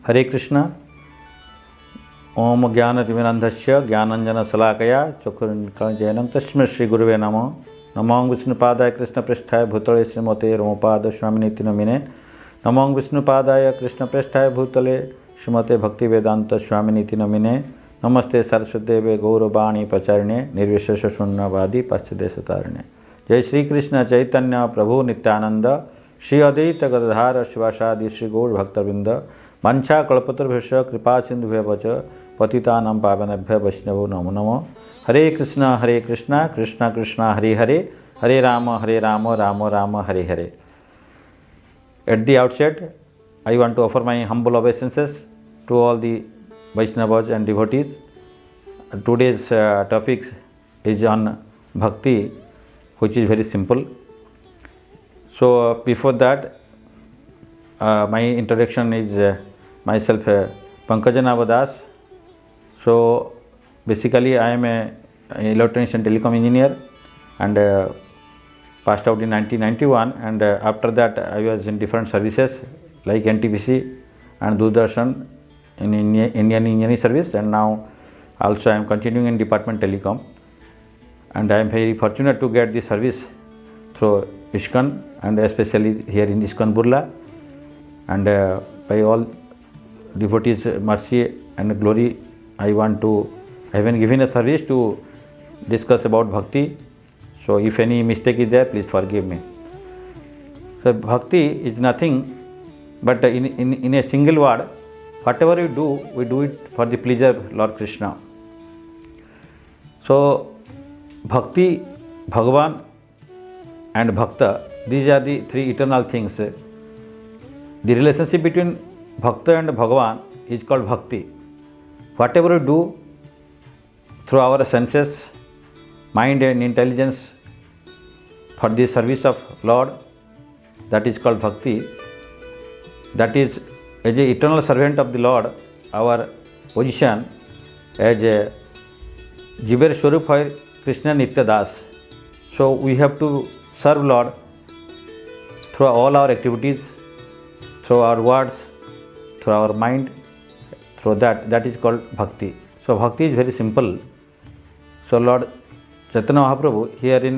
हरे कृष्ण। ओम ज्ञानतिमिरन्धस्य ज्ञानञ्जनशलाकया चक्षुरुन्मीलितं तस्मै श्रीगुरुवे नमः। नमो विष्णुपादाय कृष्णपृष्ठाय भूतले श्रीमते रमपाद स्वामिनीति नमिने। नमो विष्णुपादाय कृष्णपृष्ठाय भूतले श्रीमते भक्तिवेदांत स्वामिनीति नमिने। नमस्ते सरस्वतीदेवे गौरवाणी प्रचारिणे निर्विशेष शून्यवादी पाश्चात्यदेशतारिणे। जय श्री कृष्ण चैतन्य प्रभु नित्यानंद श्री अद्वैत गदाधर शिवासादि श्री गौर भक्तवृंद वंशा कल्पतरुभ्यश्च कृपा सिंधुभ्यः च पतितानां पावनेभ्यः वैष्णवो नमो नमः। हरे कृष्णा कृष्णा कृष्णा हरे हरे, हरे Ram Ram Ram Hare Hare. At the outset, I want to offer my humble obeisances to all the Vaishnavas and devotees. Today's topic is on bhakti, which is very simple. So before that, my introduction is myself Pankaj Navadas. So basically I am a electronics and telecom engineer and passed out in 1991, and after that I was in different services like NTPC and Doordarshan in Indian Engineering Service, and now also I am continuing in Department Telecom, and I am very fortunate to get the service through ISKCON and especially here in ISKCON Burla, and by all devotees mercy and glory I have been given a service to discuss about bhakti. So if any mistake is there, please forgive me. So bhakti is nothing but in a single word, whatever we do it for the pleasure of Lord Krishna. So bhakti, Bhagavan and bhakta, these are the three eternal things. The relationship between bhakta and Bhagavan is called bhakti. Whatever we do through our senses, mind and intelligence for the service of Lord, that is called bhakti. That is, as an eternal servant of the Lord, our position as a Jiver Swarup for Krishna Nitya Das. So we have to serve Lord through all our activities, through our words, through our mind, through that is called bhakti. So bhakti is very simple. So Lord Chaitanya Mahaprabhu here in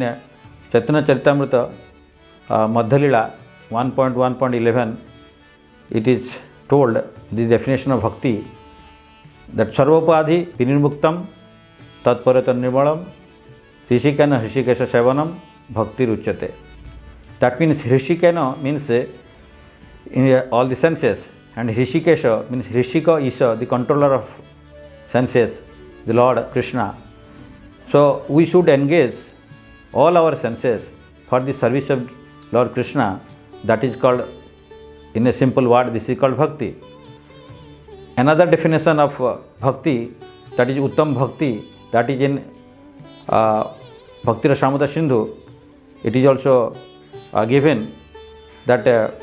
Chaitanya Charitamrita Madhyalila 1.1.11, it is told the definition of bhakti that sarvopadhi vinirmuktam tatparata nirmalam rishikena hrishikesha sevanam bhakti ruchyate. That means hrishikena means in all the senses, and hrishikesha means hrishika is the controller of senses, the Lord Krishna. So we should engage all our senses for the service of Lord Krishna. That is called, in a simple word, this is called bhakti. Another definition of bhakti, that is uttam bhakti, that is in Bhakti Rasamrita Sindhu. It is also given that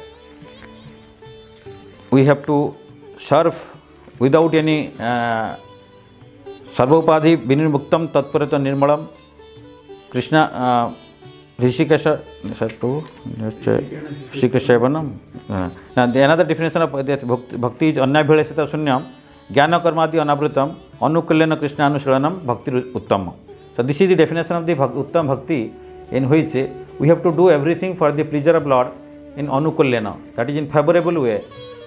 we have to serve without any सर्वोपाधि विनिर्मुक्तम तत्परत निर्मलम Krishna Rishikesh सेवनम. Another definition of bhakti is अन्याभिलाषिता शून्यम ज्ञान कर्मादि अनावृतम अनुकूल्यन कृष्णानुशीलनम भक्ति उत्तम. So this is the definition of the uttam bhakti, in which we have to do everything for the pleasure of Lord in anukulyana, that is in favorable way,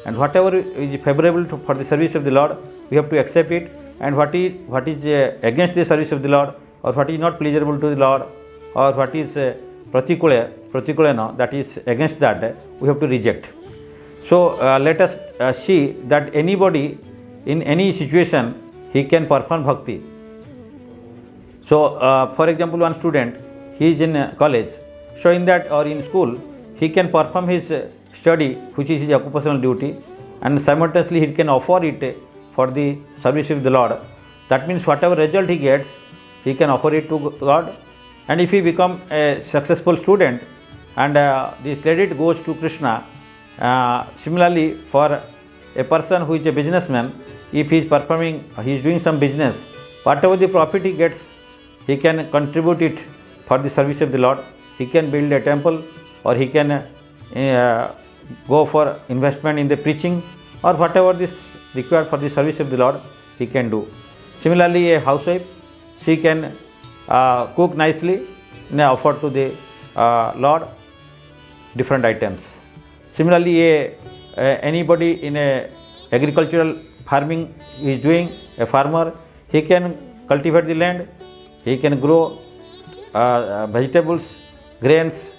and whatever is favorable for the service of the Lord we have to accept it, and what is against the service of the Lord, or what is not pleasurable to the Lord, or what is pratikulena, that is against that, we have to reject. So let us see that anybody in any situation he can perform bhakti. So for example, one student, he is in college, so in that or in school he can perform his study, which is his occupational duty, and simultaneously he can offer it for the service of the Lord. That means whatever result he gets, he can offer it to God, and if he become a successful student, and the credit goes to Krishna. Similarly, for a person who is a businessman, if he is doing some business, whatever the profit he gets, he can contribute it for the service of the Lord. He can build a temple, or he can go for investment in the preaching, or whatever is required for the service of the Lord, he can do. Similarly, a housewife, she can cook nicely and offer to the Lord different items. Similarly, anybody in a agricultural farming is doing, a farmer, he can cultivate the land, he can grow vegetables, grains,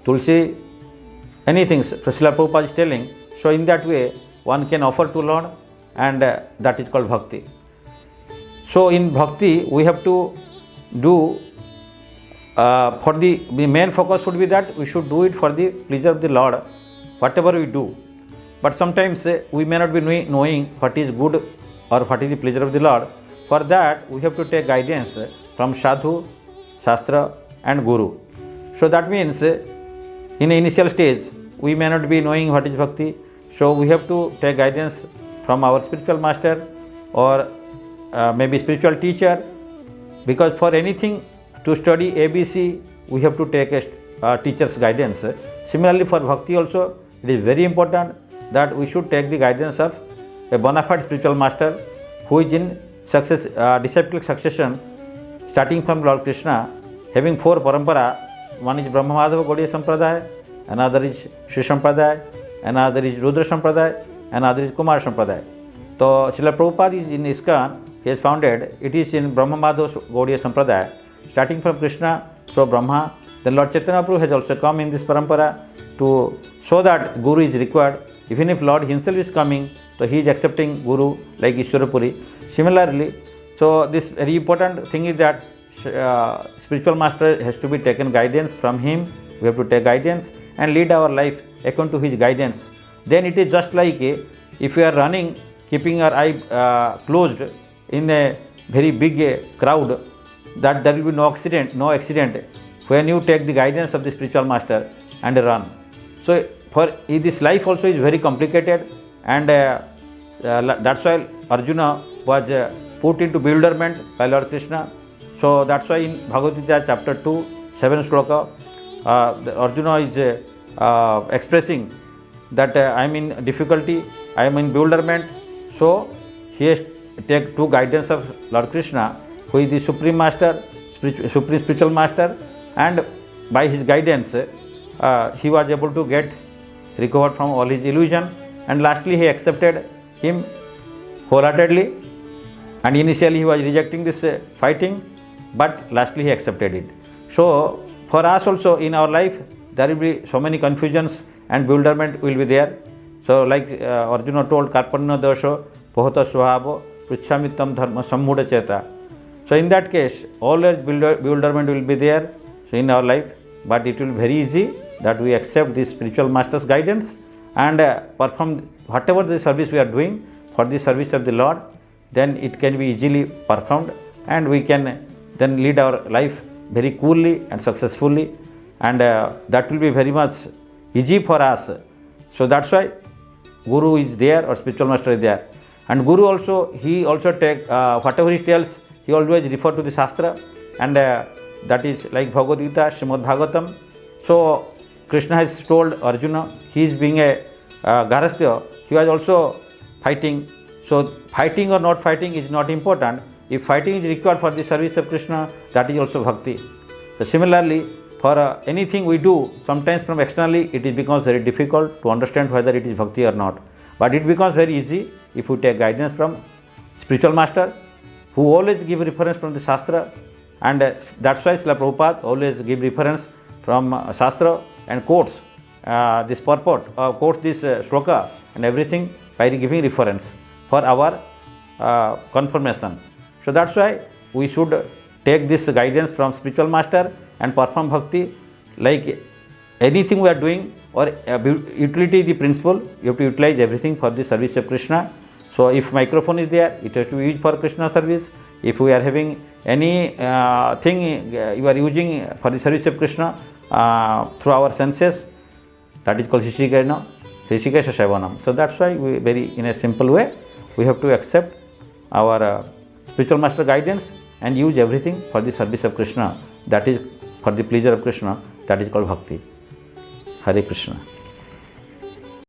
tulsi, anything. Srila Prabhupada is telling. So in that way, one can offer to Lord, and that is called bhakti. So in bhakti, we have to do, for the main focus should be that we should do it for the pleasure of the Lord, whatever we do. But sometimes we may not be knowing what is good or what is the pleasure of the Lord. For that, we have to take guidance from Sadhu, Shastra and Guru. So that means in the initial stage, we may not be knowing what is bhakti. So we have to take guidance from our spiritual master or maybe spiritual teacher, because for anything to study ABC, we have to take a teacher's guidance. Similarly, for bhakti also, it is very important that we should take the guidance of a bona fide spiritual master who is in disciplic succession, starting from Lord Krishna, having 4 parampara. One is Brahma Madhava Gaudiya Sampradaya, another is Shri Sampradaya, another is Rudra Sampradaya, another is Kumar Sampradaya. So Srila Prabhupada is in ISKCON, he has founded, it is in Brahma Madhava Gaudiya Sampradaya, starting from Krishna, so Brahma. Then Lord Chaitanya Prabhu has also come in this parampara to show that Guru is required. Even if Lord himself is coming, so he is accepting Guru like Ishwarapuri. Similarly, so this very important thing is that spiritual master has to be taken guidance from him. We have to take guidance and lead our life according to his guidance. Then it is just like if you are running, keeping your eye closed in a very big crowd, that there will be no accident when you take the guidance of the spiritual master and run. So for this life also is very complicated, and that's why Arjuna was put into bewilderment by Lord Krishna. So that's why in Bhagavad Gita chapter 2, 7 sloka, Arjuna is expressing that I am in difficulty, I am in bewilderment. So he has to take two guidance of Lord Krishna, who is the Supreme Master, Supreme Spiritual Master, and by his guidance he was able to get recovered from all his illusion, and lastly he accepted him wholeheartedly. And initially he was rejecting this fighting, but lastly he accepted it. So for us also in our life there will be so many confusions and bewilderment will be there. So like Arjuna told, Karpanna dosho pohata swabho pruchhamitam dharma sammuda cheta. So in that case always bewilderment will be there in our life, but it will be very easy that we accept this spiritual master's guidance and perform whatever the service we are doing for the service of the Lord. Then it can be easily performed, and we can then lead our life very coolly and successfully, and that will be very much easy for us. So that's why Guru is there or spiritual master is there. And Guru also, he also take whatever he tells, he always refer to the Shastra, and that is like Bhagavad Gita, Srimad Bhagavatam. So Krishna has told Arjuna, he is being a Garastya, he was also fighting. So fighting or not fighting is not important. If fighting is required for the service of Krishna, that is also bhakti. So similarly, for anything we do, sometimes from externally it becomes very difficult to understand whether it is bhakti or not. But it becomes very easy if we take guidance from spiritual master, who always give reference from the Shastra, and that's why Srila Prabhupada always give reference from Shastra and quotes this purport, quotes this shloka and everything by giving reference for our confirmation. So that's why we should take this guidance from spiritual master and perform bhakti. Like anything we are doing, or utility is the principle, you have to utilize everything for the service of Krishna. So if microphone is there, it has to be used for Krishna service. If we are having any thing you are using for the service of Krishna through our senses, that is called Hishikesha Sevanam. So that's why we very in a simple way we have to accept our spiritual master guidance and use everything for the service of Krishna, that is for the pleasure of Krishna, that is called bhakti. Hare Krishna.